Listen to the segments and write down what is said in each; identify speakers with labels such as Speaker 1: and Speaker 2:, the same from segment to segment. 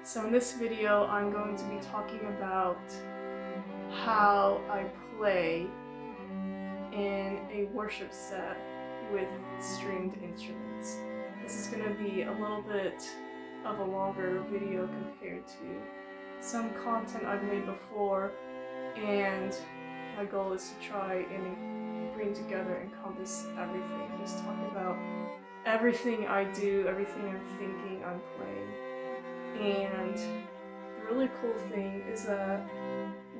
Speaker 1: So in this video, I'm going to be talking about how I play in a worship set with stringed instruments. This is going to be a little bit of a longer video compared to some content I've made before, and my goal is to try and bring together and encompass everything. Just talk about everything I do, everything I'm thinking, I'm playing. And the really cool thing is that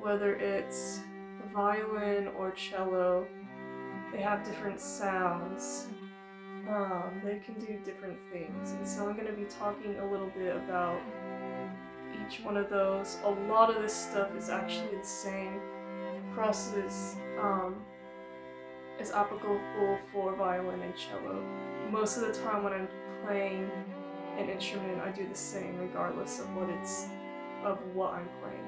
Speaker 1: whether it's the violin or cello, they have different sounds. They can do different things. And so I'm going to be talking a little bit about each one of those. A lot of this stuff is actually the same. Crosses is applicable for violin and cello. Most of the time when I'm playing an instrument, I do the same regardless of what I'm playing.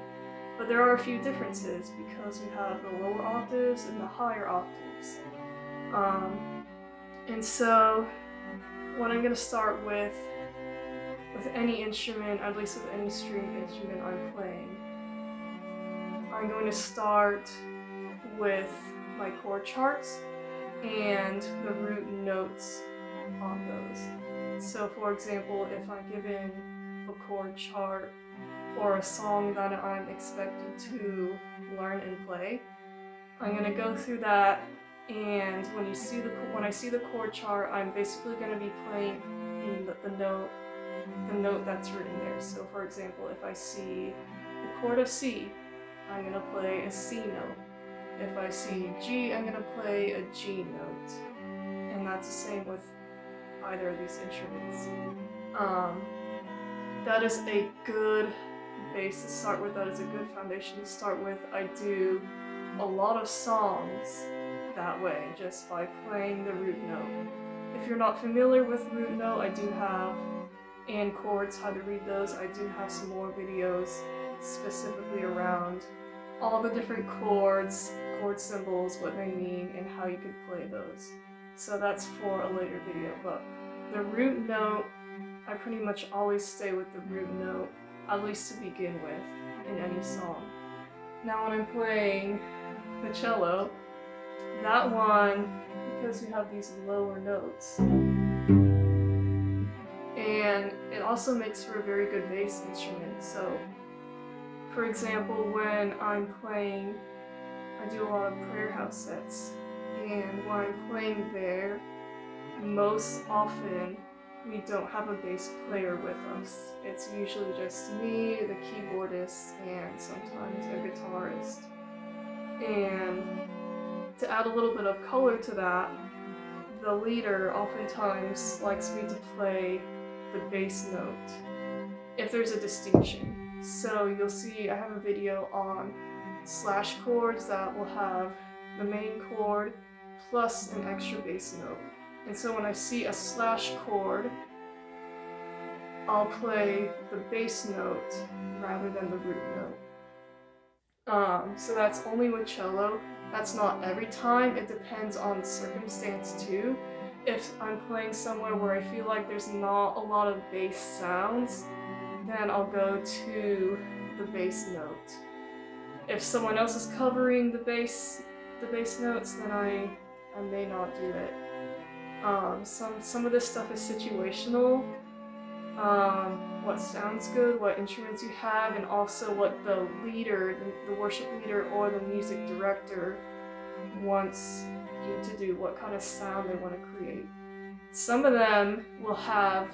Speaker 1: But there are a few differences because we have the lower octaves and the higher octaves. And so what I'm going to start with any instrument, at least with any stringed instrument I'm playing, I'm going to start with my chord charts and the root notes on those. So for example, if I'm given a chord chart or a song that I'm expected to learn and play, I'm going to go through that, and when I see the chord chart, I'm basically going to be playing in the note that's written there. So for example, if I see the chord of C, I'm going to play a C note. If I see G, I'm going to play a G note. And that's the same with either of these instruments. That is a good base to start with. That is a good foundation to start with. I do a lot of songs that way, just by playing the root note. If you're not familiar with root note, I do have, and chords, how to read those, I do have some more videos specifically around all the different chords, chord symbols, what they mean, and how you could play those. So that's for a later video, but the root note, I pretty much always stay with the root note, at least to begin with, in any song. Now when I'm playing the cello, that one, because we have these lower notes, and it also makes for a very good bass instrument. So for example, when I'm playing, I do a lot of prayer house sets, and when I'm playing there, most often we don't have a bass player with us. It's usually just me, the keyboardist, and sometimes a guitarist. And to add a little bit of color to that, the leader oftentimes likes me to play the bass note if there's a distinction. So you'll see I have a video on slash chords that will have the main chord plus an extra bass note. And so when I see a slash chord, I'll play the bass note rather than the root note. So that's only with cello. That's not every time. It depends on the circumstance too. If I'm playing somewhere where I feel like there's not a lot of bass sounds, then I'll go to the bass note. If someone else is covering the bass notes, then I may not do it. Some of this stuff is situational. What sounds good, what instruments you have, and also what the leader, the worship leader or the music director wants you to do, what kind of sound they want to create. Some of them will have,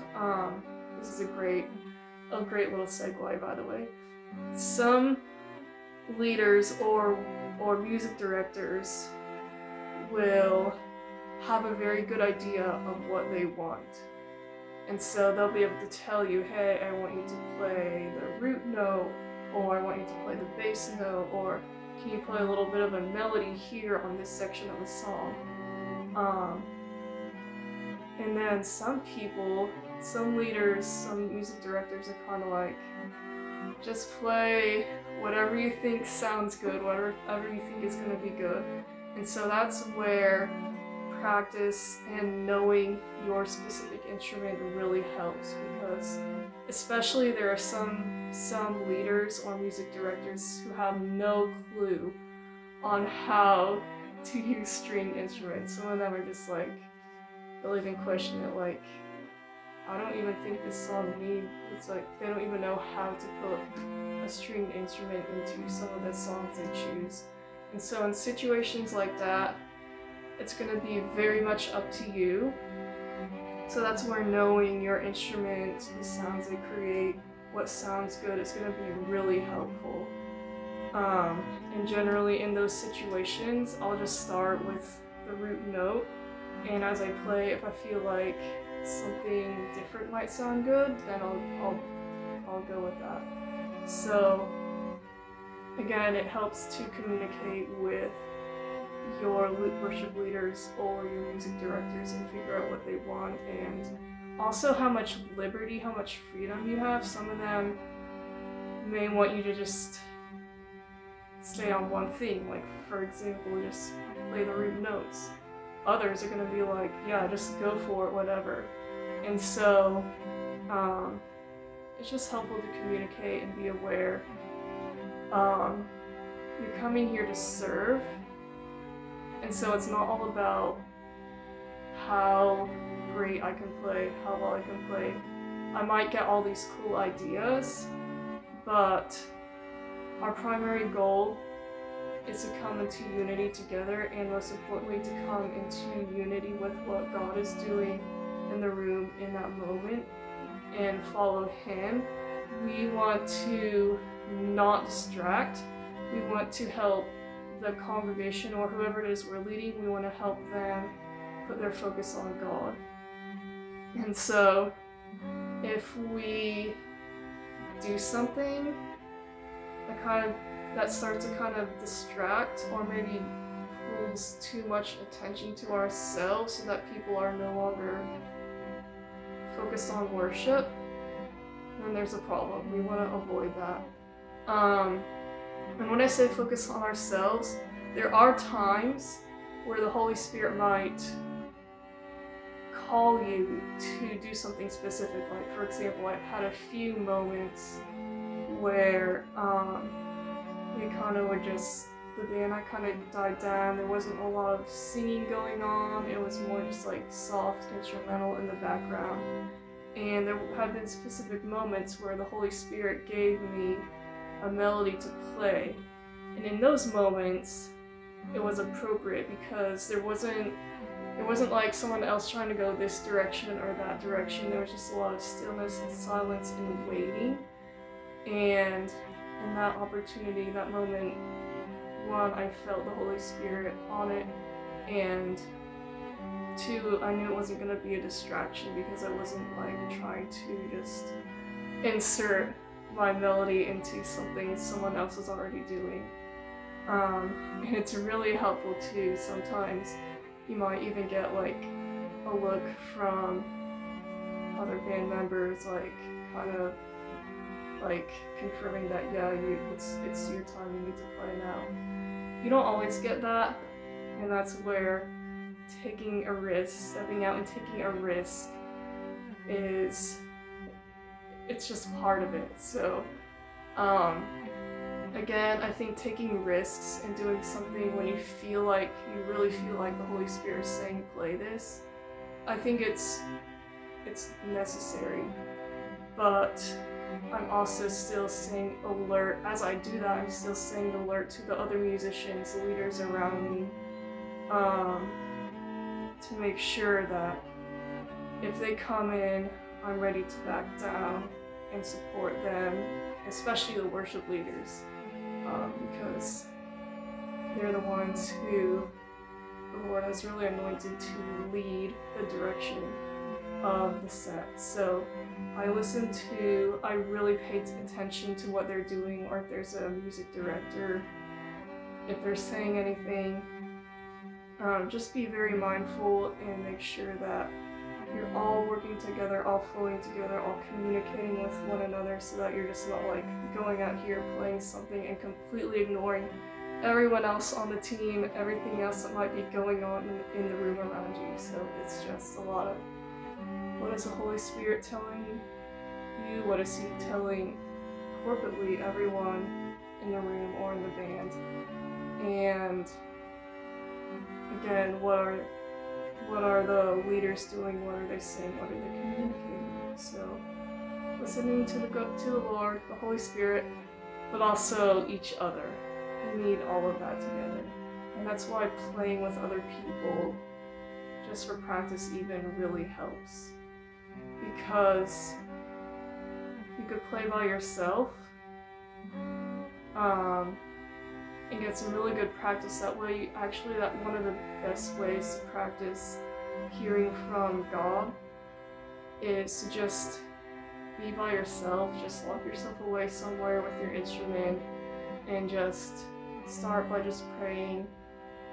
Speaker 1: this is a great little segue, by the way. Some leaders or music directors will have a very good idea of what they want. And so they'll be able to tell you, hey, I want you to play the root note, or I want you to play the bass note, or can you play a little bit of a melody here on this section of the song? And then some people, some leaders, some music directors are kind of like, just play whatever you think sounds good, whatever you think is going to be good. And so that's where practice and knowing your specific instrument really helps, because especially there are some leaders or music directors who have no clue on how to use stringed instruments. Some of them are just like, they'll even question it, like, I don't even think this song needs, it's like, they don't even know how to put a stringed instrument into some of the songs they choose. And so in situations like that, it's gonna be very much up to you. So that's where knowing your instrument, the sounds they create, what sounds good is gonna be really helpful. And generally in those situations, I'll just start with the root note, and as I play, if I feel like something different might sound good, then I'll go with that. So again, it helps to communicate with your worship leaders or your music directors and figure out what they want, and also how much liberty, how much freedom you have. Some of them may want you to just stay on one thing, like for example, just play the root notes. Others are going to be like, yeah, just go for it, whatever. And so it's just helpful to communicate and be aware. You're coming here to serve, and so it's not all about how great I can play, how well I can play. I might get all these cool ideas, but our primary goal is to come into unity together, and most importantly, to come into unity with what God is doing in the room in that moment and follow Him. We want to not distract. We want to help the congregation or whoever it is we're leading. We want to help them put their focus on God. And so if we do something that starts to kind of distract or maybe pulls too much attention to ourselves so that people are no longer focused on worship, then there's a problem. We want to avoid that. And when I say focus on ourselves, there are times where the Holy Spirit might call you to do something specific. Like for example, I've had a few moments where we kind of were just, the band kind of died down. There wasn't a lot of singing going on. It was more just like soft instrumental in the background. And there have been specific moments where the Holy Spirit gave me a melody to play. And in those moments, it was appropriate because it wasn't like someone else trying to go this direction or that direction. There was just a lot of stillness and silence and waiting. And in that opportunity, that moment, one, I felt the Holy Spirit on it, and two, I knew it wasn't going to be a distraction because I wasn't like trying to just insert my melody into something someone else was already doing. And it's really helpful too. Sometimes you might even get like a look from other band members, like kind of like confirming that it's your time, you need to play now. You don't always get that, and that's where taking a risk, stepping out and taking a risk it's just part of it. So again, I think taking risks and doing something when you really feel like the Holy Spirit is saying play this, I think it's necessary. But I'm also still staying alert. As I do that, I'm still staying alert to the other musicians, the leaders around me, to make sure that if they come in, I'm ready to back down and support them, especially the worship leaders, because they're the ones who the Lord has really anointed to lead the direction of the set. So I really pay attention to what they're doing, or if there's a music director, if they're saying anything. Just be very mindful and make sure that you're all working together, all flowing together, all communicating with one another, so that you're just not like going out here playing something and completely ignoring everyone else on the team, everything else that might be going on in the room around you. So it's just a lot of, what is the Holy Spirit telling you? What is he telling corporately everyone in the room or in the band? And again, what are the leaders doing? What are they saying? What are they communicating? So listening to the Lord, the Holy Spirit, but also each other. We need all of that together. And that's why playing with other people, just for practice even, really helps. Because you could play by yourself and get some really good practice that way. Actually, that one of the best ways to practice hearing from God is to just be by yourself, just lock yourself away somewhere with your instrument and just start by just praying,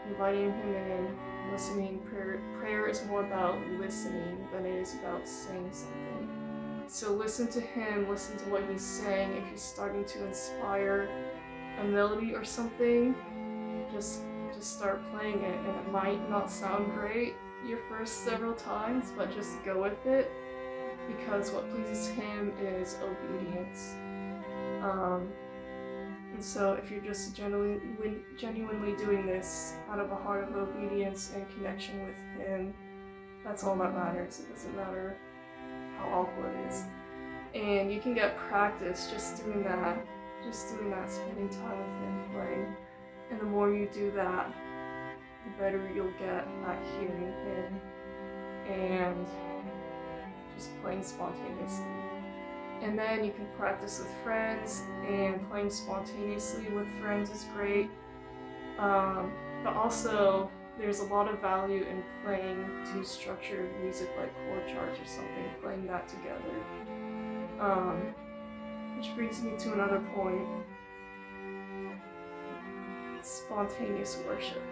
Speaker 1: inviting him in, listening. Prayer is more about listening than it is about saying something. So listen to him, listen to what he's saying. If he's starting to inspire a melody or something, just start playing it. And it might not sound great your first several times, but just go with it, because what pleases him is obedience. And so if you're just genuinely doing this out of a heart of obedience and connection with him, that's all that matters. It doesn't matter how awful it is. And you can get practice just doing that, spending time with him, playing. And the more you do that, the better you'll get at hearing him and just playing spontaneously. And then you can practice with friends, and playing spontaneously with friends is great. But also, there's a lot of value in playing to structured music like chord charts or something, playing that together. Which brings me to another point. Spontaneous worship.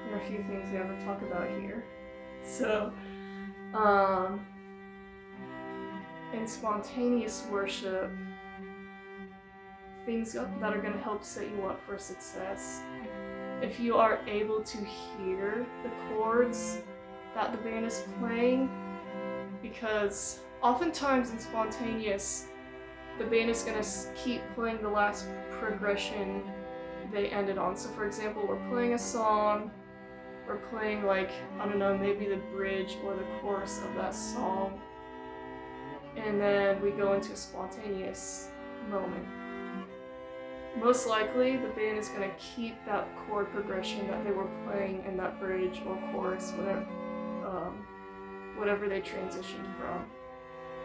Speaker 1: There are a few things we have to talk about here. So, in spontaneous worship, things that are going to help set you up for success. If you are able to hear the chords that the band is playing, because oftentimes in spontaneous, the band is going to keep playing the last progression they ended on. So for example, we're playing a song, we're playing maybe the bridge or the chorus of that song, and then we go into a spontaneous moment. Most likely, the band is going to keep that chord progression that they were playing in that bridge or chorus, whatever they transitioned from.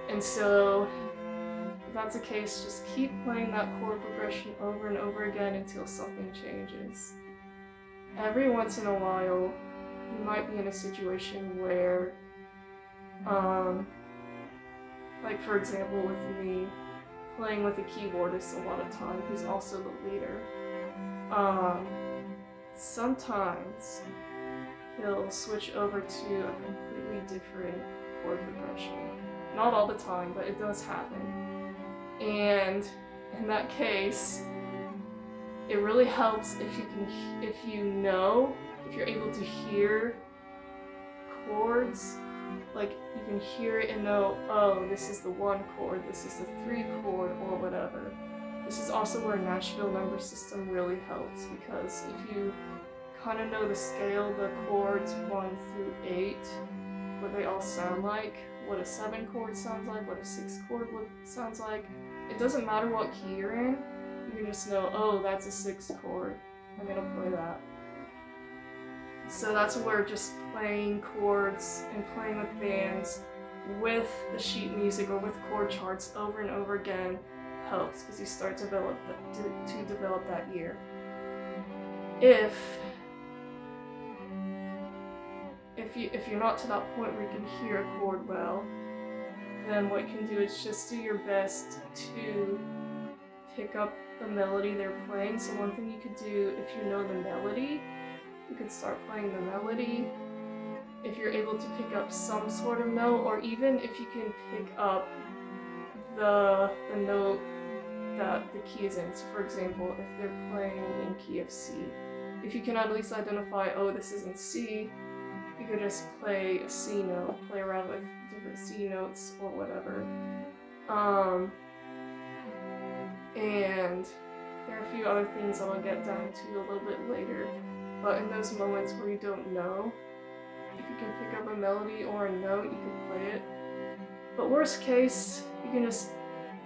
Speaker 1: And so, if that's the case, just keep playing that chord progression over and over again until something changes. Every once in a while, you might be in a situation where, for example with me, playing with a keyboardist a lot of time who's also the leader, sometimes he'll switch over to a completely different chord progression. Not all the time, but it does happen. And in that case, it really helps if you're able to hear chords, like you can hear it and know, oh, this is the 1 chord, this is the 3 chord, or whatever. This is also where Nashville number system really helps, because if you kind of know the scale, the chords 1 through 8, what they all sound like, what a 7 chord sounds like, what a 6 chord sounds like, it doesn't matter what key you're in, you can just know, oh, that's a 6 chord, I'm gonna play that. So that's where just playing chords and playing with bands with the sheet music or with chord charts over and over again helps, because you start to develop that ear. If you're not to that point where you can hear a chord well, then what you can do is just do your best to pick up the melody they're playing. So one thing you could do, if you know the melody, you could start playing the melody. If you're able to pick up some sort of note, or even if you can pick up the note that the key is in. So for example, if they're playing in key of C, if you can at least identify, oh, this is in C, you could just play a C note, play around with different C notes or whatever. And there are a few other things that I'll get down to a little bit later, but in those moments where you don't know, if you can pick up a melody or a note, you can play it. But worst case, you can just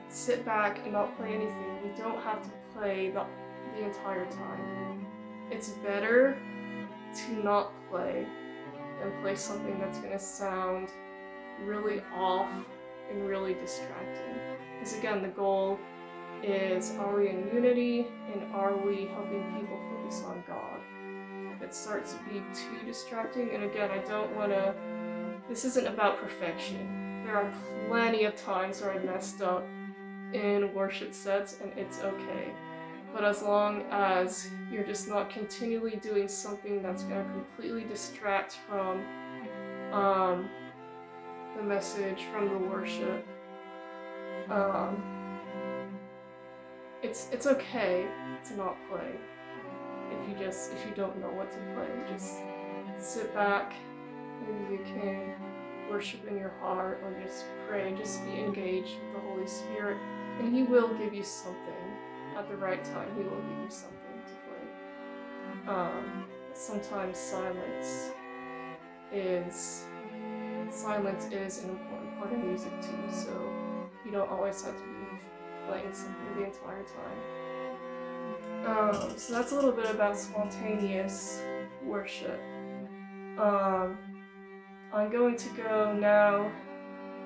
Speaker 1: sit back and not play anything. You don't have to play the entire time. It's better to not play than play something that's going to sound really off and really distracting. Because again, the goal is, are we in unity and are we helping people focus on God? If it starts to be too distracting, and again, this isn't about perfection. There are plenty of times where I messed up in worship sets and it's okay. But as long as you're just not continually doing something that's going to completely distract from the message, from the worship, it's okay to not play. If you don't know what to play, just sit back. Maybe you can worship in your heart or just pray, just be engaged with the Holy Spirit, and He will give you something at the right time. He will give you something to play. Sometimes silence is an important part of music too, so you don't always have to be playing something the entire time. So that's a little bit about spontaneous worship. I'm going to go now.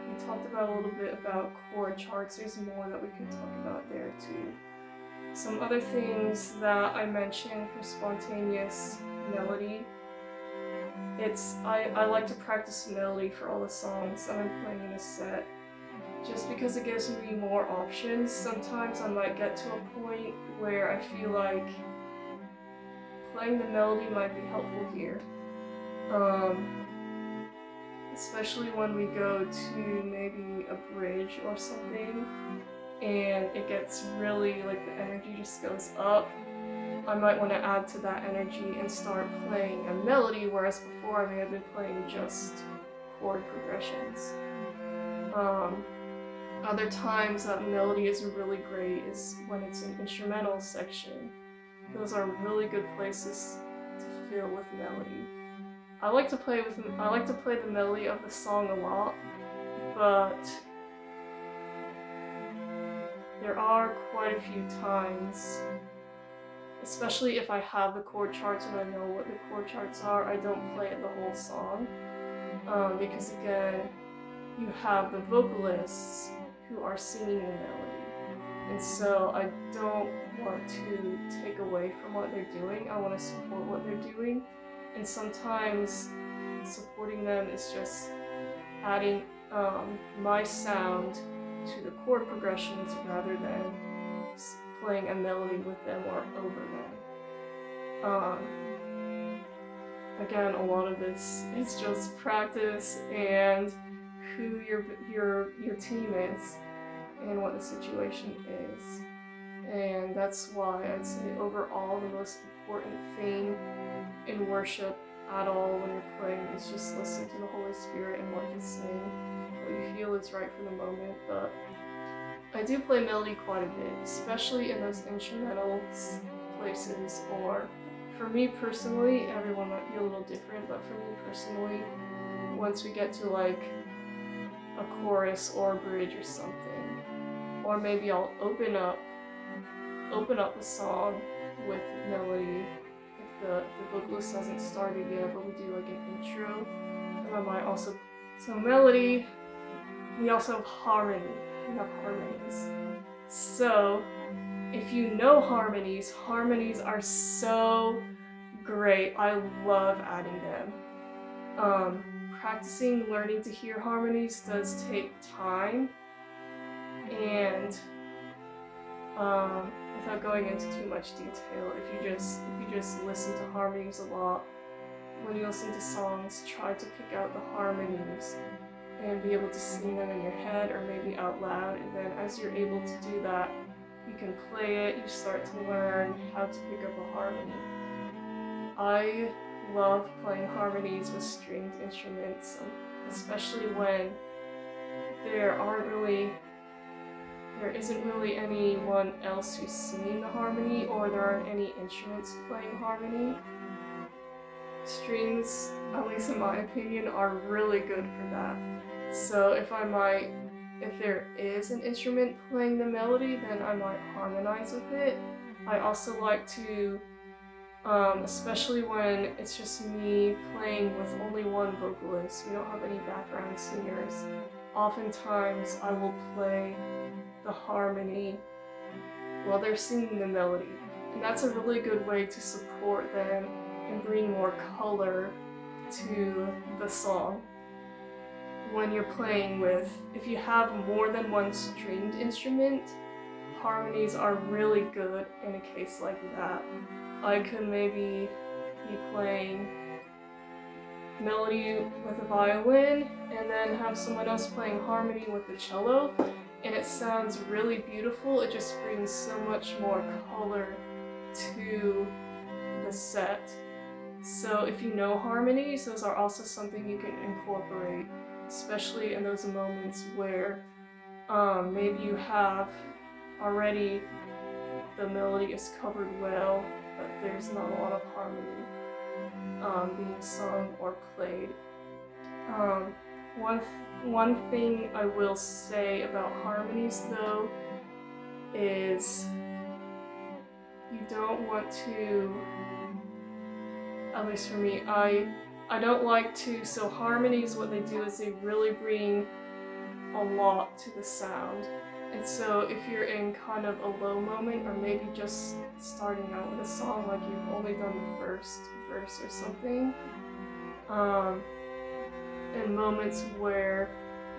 Speaker 1: We talked about a little bit about chord charts. There's more that we can talk about there too. Some other things that I mentioned for spontaneous melody. I like to practice melody for all the songs that I'm playing in a set, just because it gives me more options. Sometimes I might get to a point where I feel like playing the melody might be helpful here. Especially when we go to maybe a bridge or something and it gets really, like, the energy just goes up. I might want to add to that energy and start playing a melody, whereas before I may have been playing just chord progressions. Other times that melody is really great is when it's an instrumental section. Those are really good places to fill with melody. I like to play the melody of the song a lot, but there are quite a few times, especially if I have the chord charts and I know what the chord charts are, I don't play it the whole song, because again, you have the vocalists who are singing the melody, and so I don't want to take away from what they're doing. I want to support what they're doing, and sometimes supporting them is just adding my sound to the chord progressions rather than playing a melody with them or over them. Again, a lot of this is just practice and who your team is and what the situation is. And that's why I'd say overall the most important thing in worship at all when you're playing is just listen to the Holy Spirit and what He's saying, what you feel is right for the moment. But I do play melody quite a bit, especially in those instrumental places, or for me personally, everyone might be a little different, but for me personally, once we get to like a chorus or a bridge or something, or maybe I'll open up the song with melody if the vocalist hasn't started yet, but we do like an intro, and I might also, so melody, we also have harmony. We have harmonies. So if you know harmonies are so great. I love adding them. Practicing learning to hear harmonies does take time, and without going into too much detail, if you just listen to harmonies a lot, when you listen to songs, try to pick out the harmonies and be able to sing them in your head or maybe out loud, and then as you're able to do that, you can play it, you start to learn how to pick up a harmony. I love playing harmonies with stringed instruments, especially when there isn't really anyone else who's singing the harmony, or there aren't any instruments playing harmony. Strings, at least in my opinion, are really good for that. So if there is an instrument playing the melody, then I might harmonize with it. I also like to, especially when it's just me playing with only one vocalist, we don't have any background singers, oftentimes I will play the harmony while they're singing the melody. And that's a really good way to support them and bring more color to the song. When you're playing with, if you have more than one stringed instrument, harmonies are really good in a case like that. I could maybe be playing melody with a violin and then have someone else playing harmony with the cello, and it sounds really beautiful. It just brings so much more color to the set. So if you know harmonies, those are also something you can incorporate, especially in those moments where maybe you have already the melody is covered well, but there's not a lot of harmony being sung or played. One thing I will say about harmonies though is you don't want to, at least for me, I don't like to, so harmonies, what they do is they really bring a lot to the sound. And so if you're in kind of a low moment, or maybe just starting out with a song, like you've only done the first verse or something, in moments where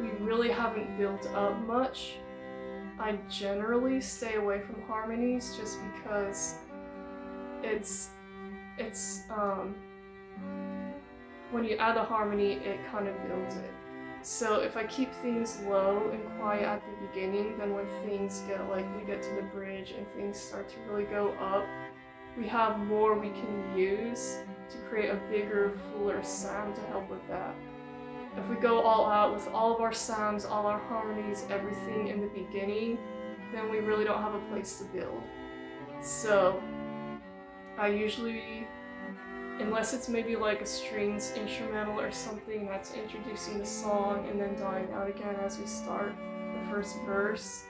Speaker 1: we really haven't built up much, I generally stay away from harmonies just because it's when you add a harmony, it kind of builds it. So if I keep things low and quiet at the beginning, then when things we get to the bridge and things start to really go up, we have more we can use to create a bigger, fuller sound to help with that. If we go all out with all of our sounds, all our harmonies, everything in the beginning, then we really don't have a place to build. So I usually, unless it's maybe like a strings instrumental or something that's introducing the song and then dying out again as we start the first verse,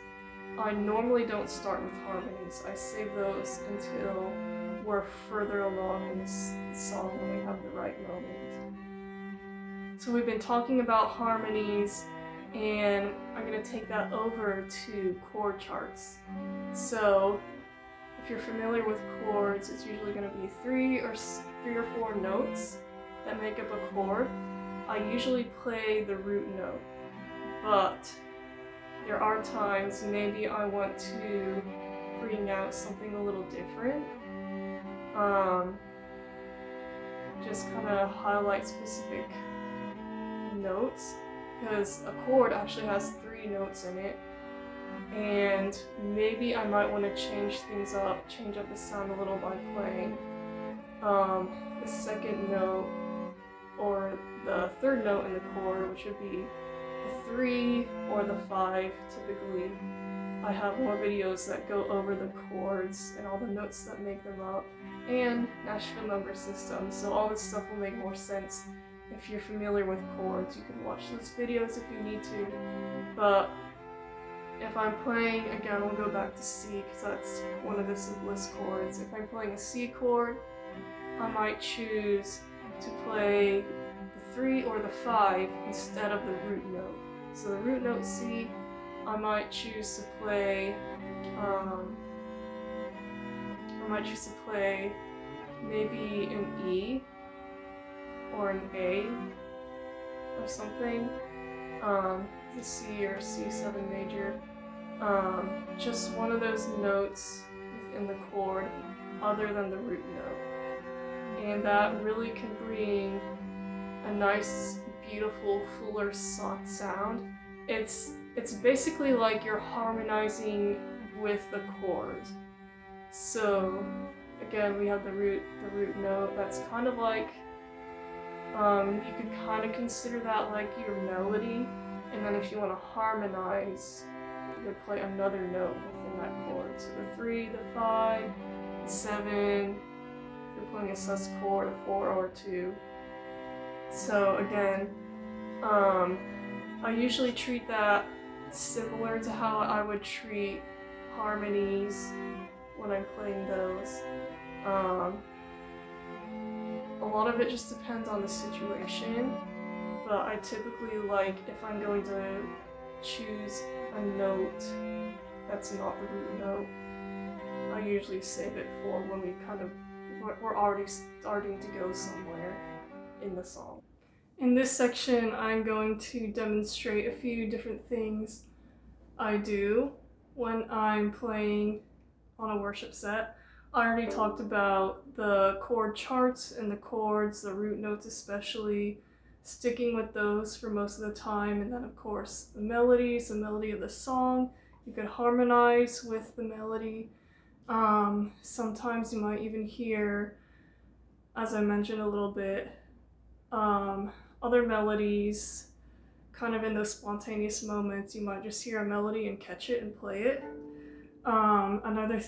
Speaker 1: I normally don't start with harmonies. I save those until we're further along in this song when we have the right moment. So we've been talking about harmonies, and I'm going to take that over to chord charts. So if you're familiar with chords, it's usually going to be three or four notes that make up a chord. I usually play the root note, but there are times maybe I want to bring out something a little different. Just kind of highlight specific notes, because a chord actually has 3 notes in it, and maybe I might want to change things up, change up the sound a little by playing the second note or the third note in the chord, which would be the 3 or the 5 typically. I have more videos that go over the chords and all the notes that make them up, and Nashville number system, so all this stuff will make more sense. If you're familiar with chords, you can watch those videos if you need to. But if I'm playing, again, we'll go back to C because that's one of the simplest chords. If I'm playing a C chord, I might choose to play the 3 or the 5 instead of the root note. So the root note C, I might choose to play, maybe an E or an A or something, the C or C7 major, just one of those notes within the chord other than the root note. And that really can bring a nice, beautiful, fuller sound. It's basically like you're harmonizing with the chord. So again, we have the root note. That's kind of like You could kind of consider that like your melody, and then if you want to harmonize, you could play another note within that chord. So the 3, the 5, the 7, if you're playing a sus chord, a 4 or a 2. So again, I usually treat that similar to how I would treat harmonies when I'm playing those. A lot of it just depends on the situation, but I typically like, if I'm going to choose a note that's not the root note, I usually save it for when we're already starting to go somewhere in the song. In this section, I'm going to demonstrate a few different things I do when I'm playing on a worship set. I already talked about the chord charts and the chords, the root notes especially, sticking with those for most of the time, and then of course the melodies, the melody of the song. You could harmonize with the melody. Sometimes you might even hear, as I mentioned a little bit, other melodies. Kind of in those spontaneous moments, you might just hear a melody and catch it and play it. Another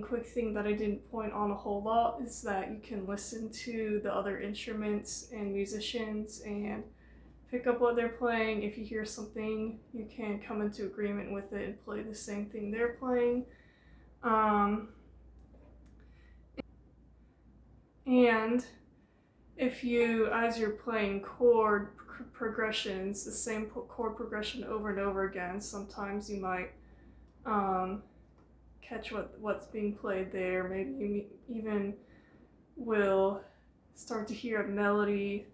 Speaker 1: quick thing that I didn't point on a whole lot is that you can listen to the other instruments and musicians and pick up what they're playing. If you hear something, you can come into agreement with it and play the same thing they're playing. And if you, as you're playing chord progressions, the same chord progression over and over again, sometimes you might catch what's being played there. Maybe you even will start to hear a melody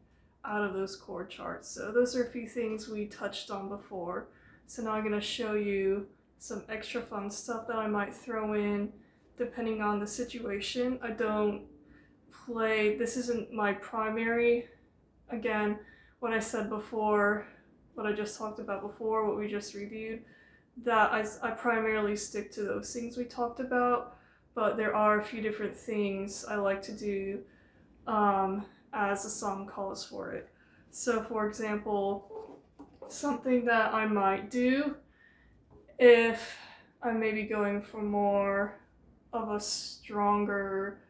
Speaker 1: out of those chord charts. So those are a few things we touched on before. So now I'm going to show you some extra fun stuff that I might throw in depending on the situation. I don't play, this isn't my primary, again, what I said before, what I just talked about before, what we just reviewed, that I primarily stick to those things we talked about, but there are a few different things I like to do as the song calls for it. So for example, something that I might do if I'm maybe going for more of a stronger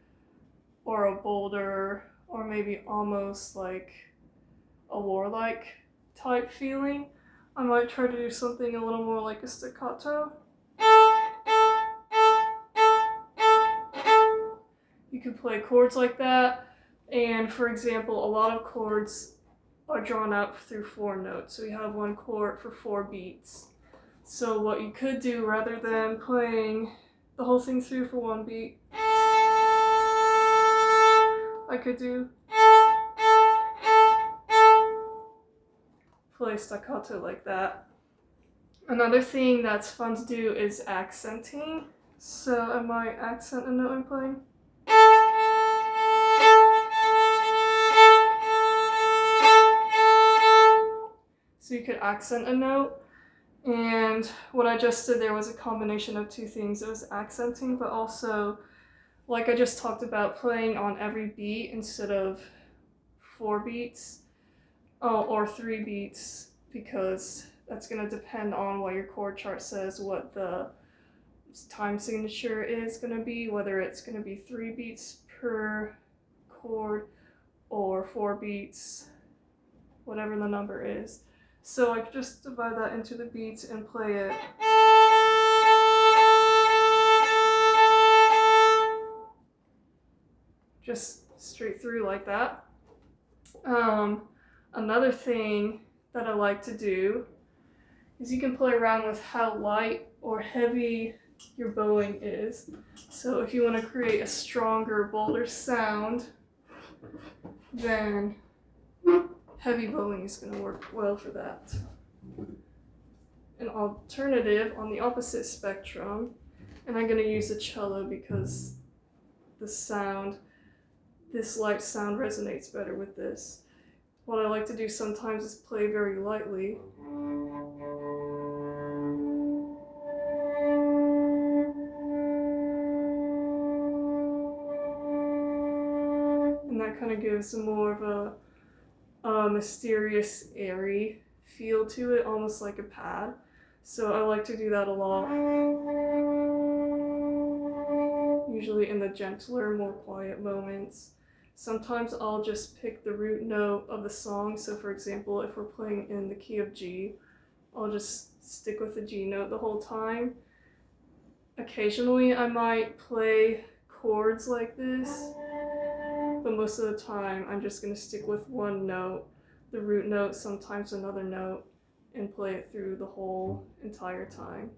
Speaker 1: or a bolder or maybe almost like a warlike type feeling, I might try to do something a little more like a staccato. You can play chords like that, and for example, a lot of chords are drawn out through 4 notes. So we have one chord for 4 beats. So what you could do, rather than playing the whole thing through for 1 beat, I could play staccato like that. Another thing that's fun to do is accenting. So I might accent a note I'm playing. So you could accent a note, and what I just did there was a combination of 2 things. It was accenting, but also, like I just talked about, playing on every beat instead of 4 beats or 3 beats, because that's going to depend on what your chord chart says, what the time signature is going to be, whether it's going to be 3 beats per chord or 4 beats, whatever the number is. So I could just divide that into the beats and play it. Just straight through like that. Another thing that I like to do is you can play around with how light or heavy your bowing is. So if you want to create a stronger, bolder sound, then heavy bowing is going to work well for that. An alternative on the opposite spectrum, and I'm going to use the cello because this light sound resonates better with this. What I like to do sometimes is play very lightly. And that kind of gives more of a mysterious, airy feel to it, almost like a pad. So I like to do that a lot. Usually in the gentler, more quiet moments. Sometimes I'll just pick the root note of the song. So for example, if we're playing in the key of G, I'll just stick with the G note the whole time. Occasionally I might play chords like this, but most of the time I'm just going to stick with one note, the root note, sometimes another note, and play it through the whole entire time.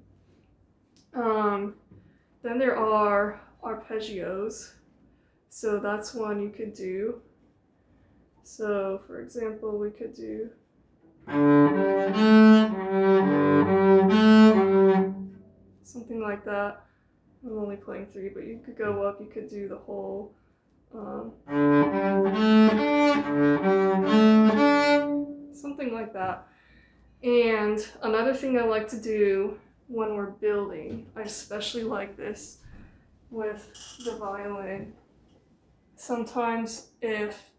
Speaker 1: Then there are arpeggios, so that's one you could do. So for example, we could do something like that. I'm only playing 3, but you could go up, you could do the whole something like that. And another thing I like to do when we're building, I especially like this with the violin. Sometimes if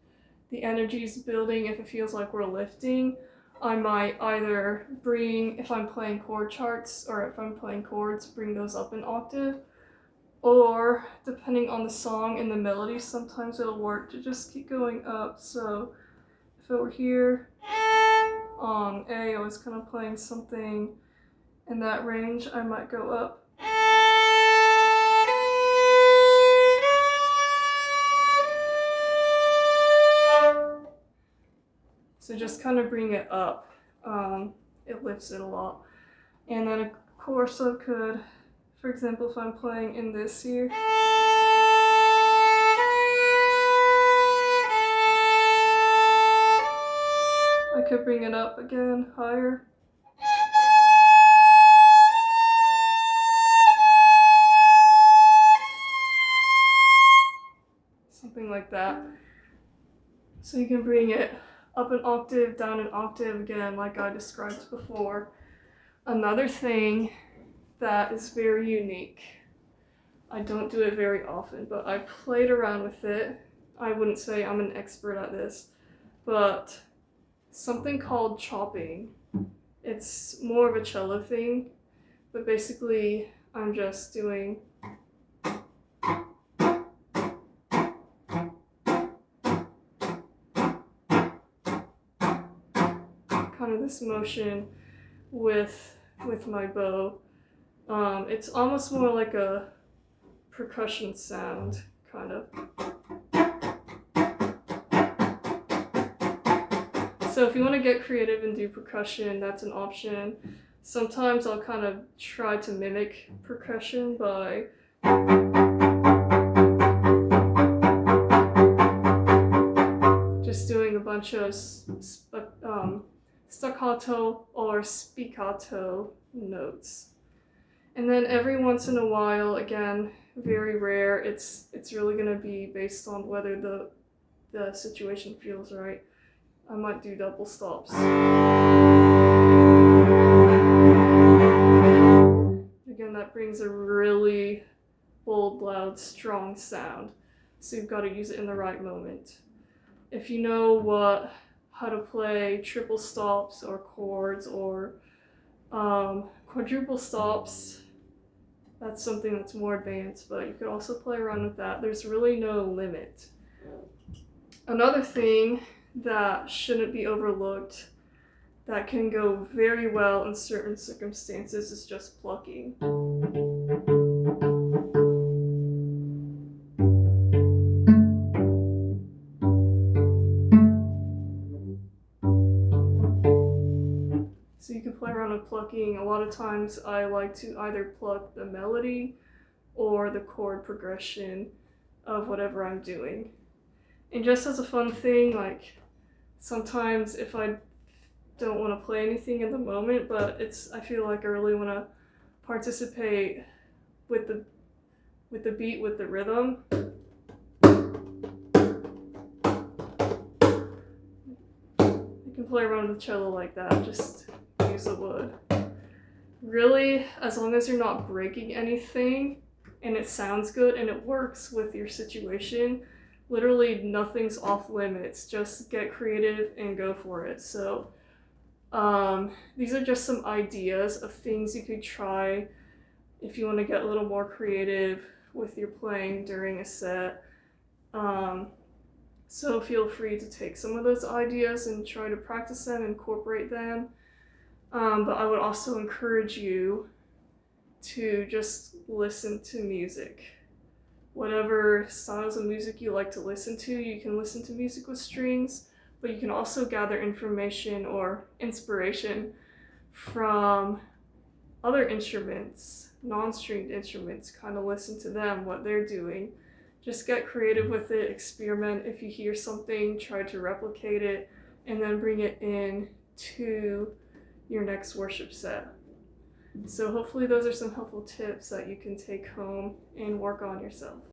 Speaker 1: the energy is building, if it feels like we're lifting, I might either bring, if I'm playing chord charts or if I'm playing chords, bring those up an octave. Or depending on the song and the melody, sometimes it'll work to just keep going up. So if it were here on A, I was kind of playing something in that range, I might go up. So just kind of bring it up. It lifts it a lot. And then of course I could, for example, if I'm playing in this here, I could bring it up again, higher. Something like that. So you can bring it up an octave, down an octave again, like I described before. Another thing that is very unique, I don't do it very often, but I played around with it. I wouldn't say I'm an expert at this, but something called chopping. It's more of a cello thing, but basically I'm just doing kind of this motion with my bow. It's almost more like a percussion sound, kind of. So if you want to get creative and do percussion, that's an option. Sometimes I'll kind of try to mimic percussion by just doing a bunch of staccato or spiccato notes. And then every once in a while, again, very rare, it's really going to be based on whether the situation feels right, I might do double stops. Again, that brings a really bold, loud, strong sound. So you've got to use it in the right moment. If you know how to play triple stops or chords or quadruple stops, that's something that's more advanced, but you could also play around with that. There's really no limit. Another thing that shouldn't be overlooked that can go very well in certain circumstances is just plucking. So you can play around with plucking. A lot of times I like to either pluck the melody or the chord progression of whatever I'm doing. And just as a fun thing, like sometimes if I don't want to play anything in the moment, but I feel like I really want to participate with the beat, with the rhythm. You can play around with the cello like that, just use the wood. Really, as long as you're not breaking anything and it sounds good and it works with your situation, literally nothing's off limits. Just get creative and go for it. So these are just some ideas of things you could try if you want to get a little more creative with your playing during a set. So feel free to take some of those ideas and try to practice them, incorporate them. But I would also encourage you to just listen to music. Whatever styles of music you like to listen to, you can listen to music with strings, but you can also gather information or inspiration from other instruments, non-stringed instruments, kind of listen to them, what they're doing. Just get creative with it, experiment. If you hear something, try to replicate it, and then bring it in to your next worship set. So hopefully those are some helpful tips that you can take home and work on yourself.